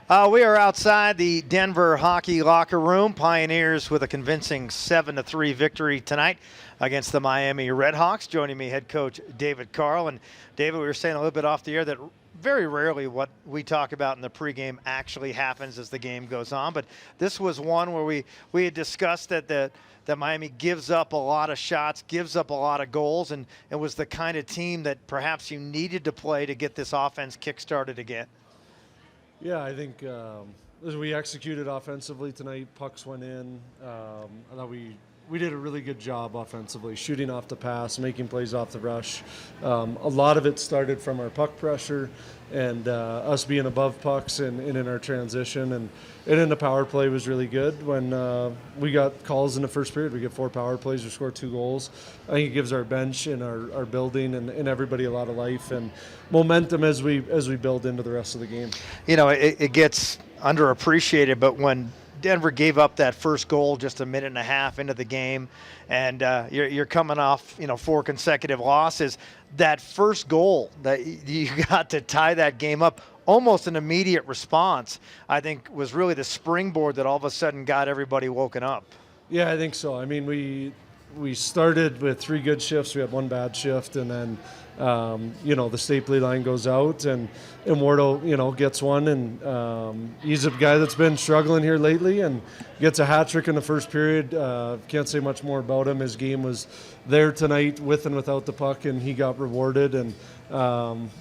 We are outside the Denver hockey locker room. Pioneers with a convincing 7-3 victory tonight against the Miami Redhawks. Joining me, head coach David Carl. And David, we were saying a little bit off the air that very rarely what we talk about in the pregame actually happens as the game goes on. But this was one where we had discussed that Miami gives up a lot of shots, gives up a lot of goals, and it was the kind of team that perhaps you needed to play to get this offense kick-started again. Yeah, I think as we executed offensively tonight, pucks went in. I thought we did a really good job offensively, shooting off the pass, making plays off the rush. A lot of it started from our puck pressure and us being above pucks and in our transition. And in the power play was really good. When we got calls in the first period, we get 4 power plays, we scored 2 goals. I think it gives our bench and our building and everybody a lot of life and momentum as we build into the rest of the game. You know, it gets underappreciated, but when Denver gave up that first goal just a minute and a half into the game, and you're coming off 4 consecutive losses. That first goal that you got to tie that game up, almost an immediate response, I think was really the springboard that all of a sudden got everybody woken up. Yeah, I think so. I mean, we started with 3 good shifts. We had 1 bad shift, and then the Stapley line goes out, and Wardo, gets one, and he's a guy that's been struggling here lately, and gets a hat trick in the first period. Can't say much more about him. His game was there tonight with and without the puck, and he got rewarded. And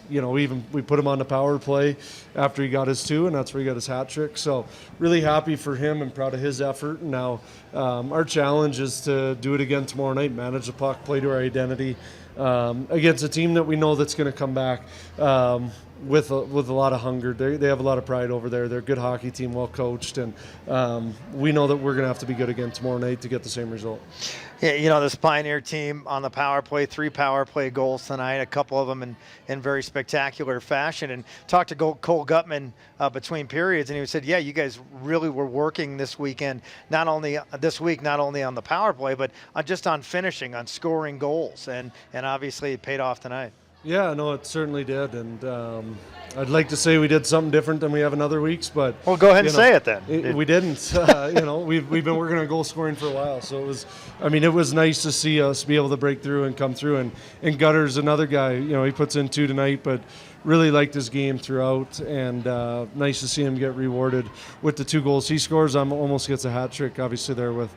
we put him on the power play after he got his 2, and that's where he got his hat trick. So really happy for him and proud of his effort. And now our challenge is to do it again tomorrow night, manage the puck, play to our identity. Against a team that we know that's going to come back with a lot of hunger. They have a lot of pride over there. They're a good hockey team, well coached, and we know that we're going to have to be good again tomorrow night to get the same result. Yeah, this Pioneer team on the power play, 3 power play goals tonight, a couple of them in very spectacular fashion. And talked to Cole Gutman between periods, and he said, yeah, you guys really were working this weekend, not only on the power play, but just on finishing, on scoring goals. And obviously it paid off tonight. Yeah, no, it certainly did, and I'd like to say we did something different than we have in other weeks, but well, go ahead and say it then. We didn't. We've been working on goal scoring for a while, so it was nice to see us be able to break through and come through. And Gutter's another guy. He puts in 2 tonight, but really liked his game throughout, and nice to see him get rewarded with the 2 goals he scores. Almost gets a hat trick, obviously, there with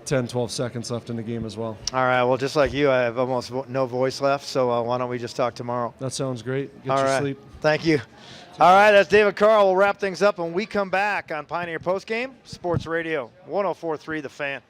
10, 12 seconds left in the game as well. All right, well, just like you, I have almost no voice left, so why don't we just talk tomorrow? That sounds great. Get All your right. sleep. Thank you. All right, that's David Carl. We'll wrap things up when we come back on Pioneer Postgame, Sports Radio 104.3 The Fan.